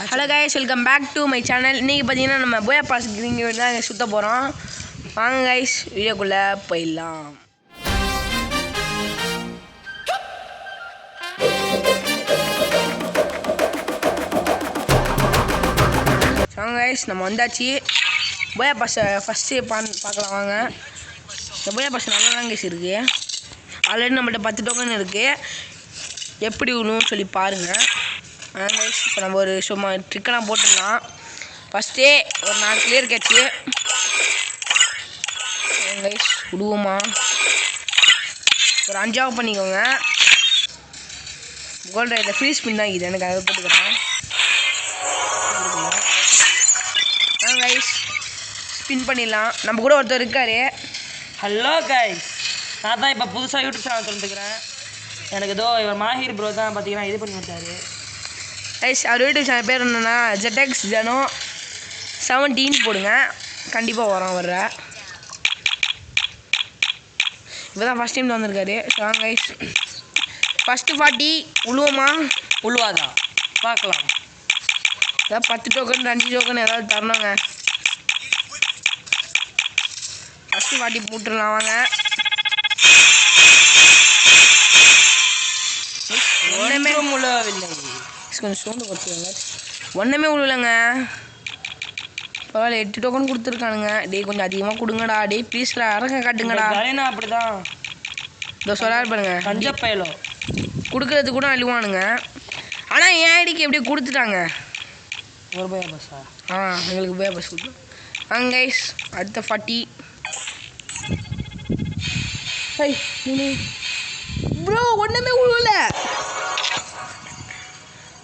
Hello guys, welcome back to my channel. இன்றைக்கி பார்த்தீங்கன்னா நம்ம போயா பாஸ் கிரிங்க தான் இங்கே சுற்ற போகிறோம். வாங்க கைஸ், வீடியோக்குள்ளே போயிடலாம். வாங்க கைஸ், நம்ம வந்தாச்சு. போயா பாஸை ஃபஸ்ட்டு பார்க்கலாம் வாங்க. இந்த போயா பாஸ் நல்லா தான் கைஸ் இருக்குது. ஆல்ரெடி நம்மள்கிட்ட 10 டோக்கன் இருக்குது. எப்படி விழுன்னு சொல்லி பாருங்கள். கைஸ், இப்போ நம்ம ஒரு சும்மா ட்ரிக்கெல்லாம் போட்டுடலாம். ஃபஸ்ட்டே ஒரு 4 கிளியர் கேட்ச்சு. கைஸ் விடுவோமா? ஒரு 5ஆவது பண்ணிக்கோங்க. கோல்ட் ரைடில் ஃப்ரீ ஸ்பின் தான் இது, எனக்கு அதை போட்டுக்கிறேன். கைஸ் ஸ்பின் பண்ணிடலாம். நம்ம கூட ஒருத்தர் இருக்கார். ஹலோ கைஸ், நான் தான் இப்போ புதுசாக யூடியூப் சேனல் திறந்துக்கிறேன். எனக்கு ஏதோ இவர் மாஹிர் ப்ரோ தான் பார்த்தீங்கன்னா இது பண்ணி விட்டாரு. கைஸ், அவர் யூடியூப் சேனல் பேர் என்னென்னா ZX Jano 17 போடுங்க, கண்டிப்பாக வர்ற இப்போ தான் ஃபஸ்ட் டைம் வந்திருக்காரு. வாங்க கைஸ், ஃபஸ்ட்டு 40 உழுவுமா உழுவாதா பார்க்கலாம். ஏதாவது 10 டோக்கன் 5 டோக்கன் ஏதாவது தரணுங்க. ஃபஸ்ட்டு 40 போட்டுடலாம் வாங்க. ஒன்றுமே உழவில்லை. கொஞ்சம் சோண்டு கொடுத்துருங்க. ஒன்றுமே விழுலங்க. பரவாயில்ல, 8 டோக்கன் கொடுத்துருக்கானுங்க. டே கொஞ்சம் அதிகமாக கொடுங்கடா. டே ப்ளீஸ்டா அரங்க காட்டுங்கடா. கரேனா அப்படிதான் இதோ சொல்லாரு பாருங்க. கஞ்சப்பயலோ கொடுக்கறது கூட அழுவானுங்க. ஆனால் என் ஐடிக்கு எப்படி கொடுத்துட்டாங்க. ஒரு போயா பஸ்ஸா? எங்களுக்கு போயா பஸ் கொடுத்தோம். வாங்க கைஸ், அடுத்த 40. ப்ரோ ஒன்றுமே விழுல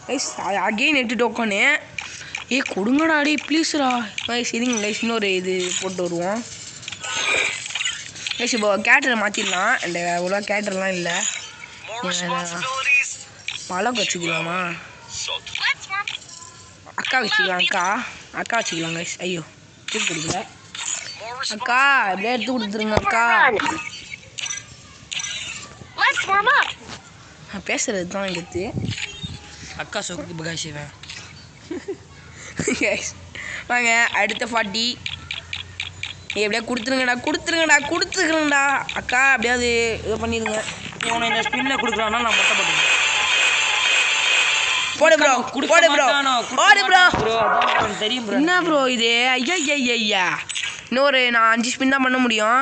கைஸ். Again 8 token. கொடுங்கடா டே ப்ளீஸ்டா கைஸ். இதுங்க கைஸ், இன்னொரு இது போட்டு வருவோம் கைஸ். இப்போ கேட்டரை மாற்றிடலாம். அந்த அவ்வளோ கேட்டர்லாம் இல்லை. பழம் வச்சுக்கலாமா? அக்கா வச்சுக்கலாம். அக்கா வச்சுக்கலாம் கைஸ். ஐயோ தூக்கி கொடுக்கல. அக்கா அப்படியே எடுத்து கொடுத்துருங்க அக்கா. பேசுறது தான் எடுத்து அக்கா சொக்கு பகாஷிவேன். வாங்க அடுத்த 40. எப்படியா கொடுத்துருங்கடா. அக்கா அப்படியாவது இது பண்ணிடுங்க. உன இந்த ஸ்பின்னில் கொடுக்குறான்னா நான் மொட்டை போட்டுருவேன். போடு ப்ரோ. தெரியும் ப்ரோ. என்ன ப்ரோ இது? ஐயா இன்னொரு நான் 5 ஸ்பின் தான் பண்ண முடியும்.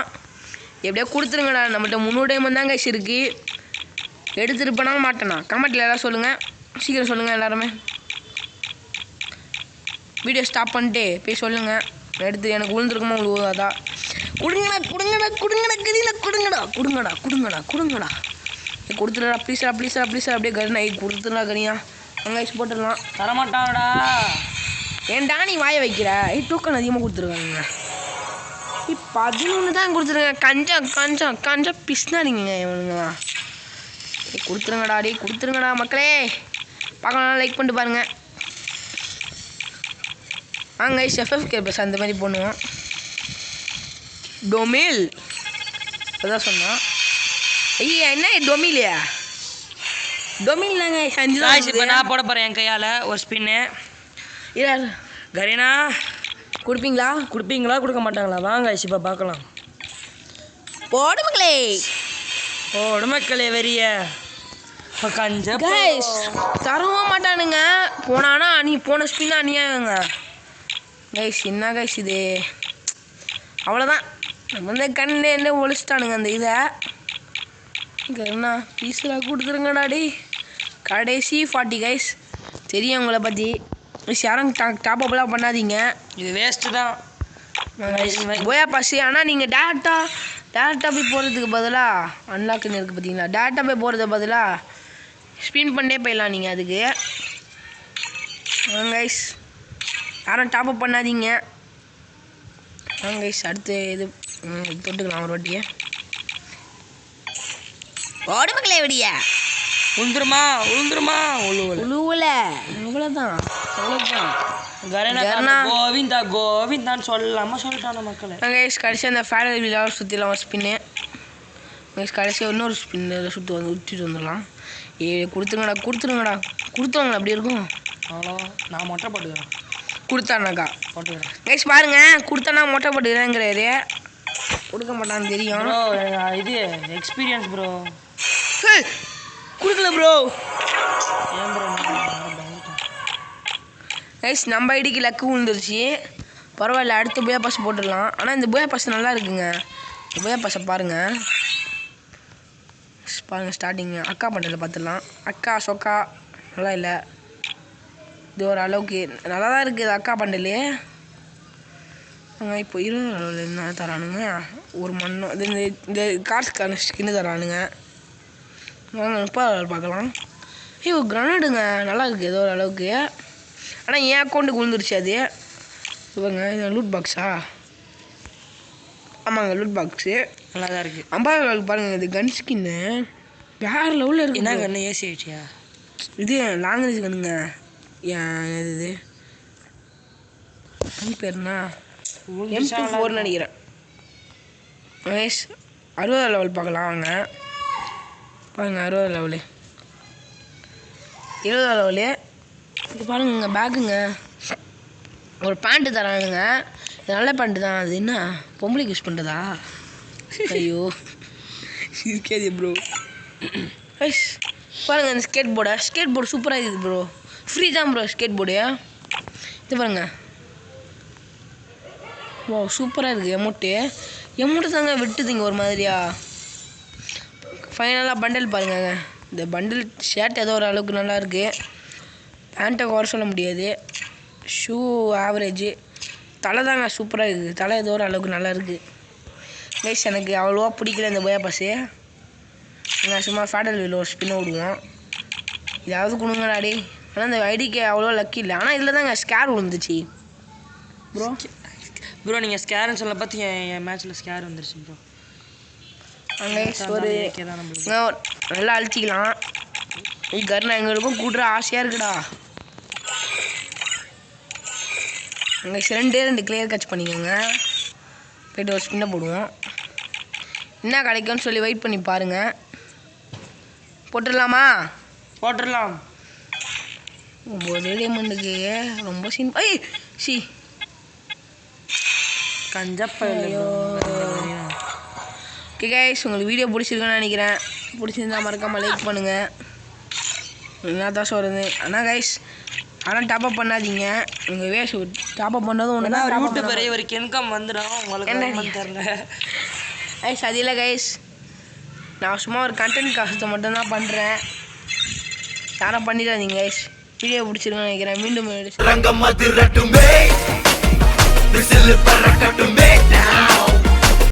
எப்படியா கொடுத்துருங்கடா. நம்மகிட்ட 300 டைமண்ட் தான் கைஸ் இருக்குது. எடுத்துருப்பேனா மாட்டேனா? கமெண்ட்டில் எல்லாம் சொல்லுங்கள், சீக்கிரம் சொல்லுங்கள் எல்லாருமே. வீடியோ ஸ்டாப் பண்ணிட்டு போய் சொல்லுங்கள். எடுத்து எனக்கு விழுந்துருக்குமா விழுவாதா? கொடுங்கடா கொடுத்துடா ப்ளீஸா அப்படியே கருணா கொடுத்துடா கனியா. அங்கே போட்டுடலாம். தரமாட்டாங்கடா. ஏன்டா நீ வாய வைக்கிற? டோக்கன் அதிகமாக கொடுத்துருக்காங்க. 11 தான் கொடுத்துருங்க. கஞ்சா பிஸ்னாடிங்க இவனுங்களா. கொடுத்துருங்கடா மக்களே. பார்க்கலாம், லைக் பண்ணிட்டு பாருங்க. வாங்க FFK பஸ் அந்த மாதிரி பண்ணுவோம். டொமில் அதான் சொன்னோம். ஐயா என்ன டொமிலியா? டொமில் நாங்கள் இப்போ நான் போட போகிறேன் என் கையால் ஒரு ஸ்பின்னு. இல்லை கரீனா கொடுப்பீங்களா கொடுக்க மாட்டாங்களா? வாங்க இப்போ பார்க்கலாம். போடு மக்களே வெறிய கஞ்ச கைஸ் தரவும் மாட்டானுங்க. போனானா நீ போன ஸ்பின்னா அநியாயங்க கைஸ். என்ன கைஸ் இது? அவ்வளோதான். நம்ம வந்து கண்ணே ஒழிச்சிட்டானுங்க அந்த இதை. என்ன பீஸில் கொடுத்துருங்கடா டி. கடைசி 40 கைஸ். தெரியும் உங்களை பற்றி. யாரும் டாப் அப்லாம் பண்ணாதீங்க, இது வேஸ்ட்டு தான் போயா பாஸ். ஆனால் நீங்கள் டேரெக்டாக போய் போகிறதுக்கு பதிலாக அன்லாக்குன்னு இருக்குது பார்த்தீங்களா? டேரெக்டாக போய் போகிறதுக்கு பதிலாக ஸ்பின் பண்ணே போயிடலாம் நீங்கள் அதுக்கு. கைஸ் யாரும் டாப் அப் பண்ணாதீங்க. கைஸ் அடுத்து இது தொட்டுக்கலாம் ஒரு வாட்டியே. ஓடு மக்களே விடியா. உளுந்துருமா உழுவல. அவ்வளோதான். கோவிந்தான்னு சொல்லாமல் சொல்லிட்டான மக்களே. கைஸ் கடைசி அந்த ஃபேடல் வீலாக சுற்றிடலாம் ஸ்பின்னு. கைஸ் கடைசியாக இன்னொரு ஸ்பின்னு சுற்றி விட்டுட்டு வந்துடலாம். கொடுத்துருங்கடா அப்படி இருக்கும். அவ்வளோ நான் மொட்டை போட்டுக்கிறேன். கொடுத்தானாக்கா போட்டுக்கிறேன் கைஸ் பாருங்க, கொடுத்தானா மொட்டை போட்டுக்கிறேங்கிறாரு. கொடுக்க மாட்டான்னு தெரியும். ப்ரோ. இது எக்ஸ்பீரியன்ஸ் ப்ரோ. கொடுக்கல ப்ரோ. ஏன் ப்ரோ? கைஸ் நம்ம ஐடிக்கு லக்கு விழுந்துருச்சு. பரவாயில்ல, அடுத்த புயா பாஸ் போட்டுடலாம். ஆனால் இந்த புயா பாஸ் நல்லா இருக்குங்க. இந்த புயா பாஸை பாருங்கள். பாருங்கள் ஸ்டார்டிங்கு அக்கா பண்டலில் பார்த்துடலாம். அக்கா சொக்கா நல்லா இல்லை. இது ஒரு அளவுக்கு நல்லா தான் இருக்குது அக்கா பண்டலு. இப்போ 20 அளவில் என்ன தரானுங்க? ஒரு மண்ணும் இது இந்த கார்ட்ஸ்க்கான ஸ்கின்னு தரானுங்க. வாங்க 30 அளவில் பார்க்கலாம். ஐயோ கிரனேடுங்க, நல்லா இருக்குது ஏதோ ஒரு அளவுக்கு. ஆனால் என் அக்கௌண்ட்டுக்கு விழுந்துருச்சு அது. இவங்க இது லூட் பாக்ஸா? ஆமாங்க லூட் பாக்ஸு நல்லா தான் இருக்குது. 50 அளவுக்கு பாருங்கள். இது கன் ஸ்கின்னு வேறு லெவலில் இருக்குது. என்ன கண்ணு? ஏசி ஆயிடுச்சியா? இது லாங்குவேஜ் கண்ணுங்க. ஏன் இது பேருனா M24 நினைக்கிறேன். வயசு 60 லெவல் பார்க்கலாம் வாங்க. பாருங்க 60 லெவலு 20 லெவலு. இது பாருங்க பேக்குங்க. ஒரு பேண்ட்டு தரானுங்க. இது நல்ல பேண்ட்டு தான். அது என்ன பொம்பளைக்கு யூஸ் பண்ணுறதா? ஐயோ இருக்காது ப்ரோ. ஐஸ் பாருங்க இந்த ஸ்கேட் போர்டு சூப்பராக இருக்குது ப்ரோ. ஃப்ரீ தான் ப்ரோ ஸ்கேட் போர்டு. இது பாருங்க. ஓ சூப்பராக இருக்குது. எமௌண்ட்டு தாங்க வெட்டுதுங்க ஒரு மாதிரியா. ஃபைனலாக பண்டல் பாருங்க. இந்த பண்டில் ஷர்ட் ஏதோ ஒரு அளவுக்கு நல்லா இருக்குது. பேண்ட்டை குறை சொல்ல முடியாது. Shoe average. தலை தாங்க சூப்பராக இருக்குது. தலை ஏதோ ஒரு அளவுக்கு நல்லா இருக்குது. கைஸ் எனக்கு அவ்வளோவா பிடிக்கல இந்த போயா பாஸு. நான் சும்மா ஃபேடல் வீல் ஒரு ஸ்பின்னை விடுவோம். இதாவது கொடுங்கடா டே. ஆனால் இந்த ஐடிக்கு அவ்வளோ லக்கி இல்லை. ஆனால் இதில் தாங்க ஸ்கேர் விழுந்துச்சு ப்ரோ. நீங்கள் ஸ்கேர்னு சொல்ல பார்த்து என் மேட்ச்சில் ஸ்கேர் வந்துருச்சு ப்ரோ. அங்கே ஒரு நல்லா அழிச்சிக்கலாம். கர்னா எங்களுக்கும் கூட்டுற ஆசையாக இருக்குடா. அங்கே 2 கிளியர் கட்ச் பண்ணிக்கோங்க. போய்ட்டு ஒரு ஸ்பின்னை போடுவோம். என்ன கிடைக்கும்னு சொல்லி வெயிட் பண்ணி பாருங்கள். போட்டுடலாமா? போட்டுடலாம். 9 டைமண்டுக்கு ரொம்ப ஐ சி கஞ்சப்பா. ஓகே கைஸ், உங்களுக்கு வீடியோ பிடிச்சிருக்குன்னு நினைக்கிறேன். பிடிச்சிருந்தா மறக்காமல் லைக் பண்ணுங்கள். என்ன தான் சொல்கிறது. ஆனால் கைஸ் ஆனால் டாப்அப் பண்ணாதீங்க. உங்கள் வேஸ்ட் டாப்அப் பண்ணதும் ஒன்று தான். யூடியூபர் இவருக்கு இன்கம் வந்துடும். உங்களுக்கு தெரியல கைஸ். அது இல்லை கைஸ், நான் சும்மா ஒரு கண்டென்ட் காசத்தை மட்டும்தான் பண்ணுறேன். யாரும் பண்ணிடாதீங்க கைஸ். வீடியோ பிடிச்சிருக்குன்னு நினைக்கிறேன். மீண்டும்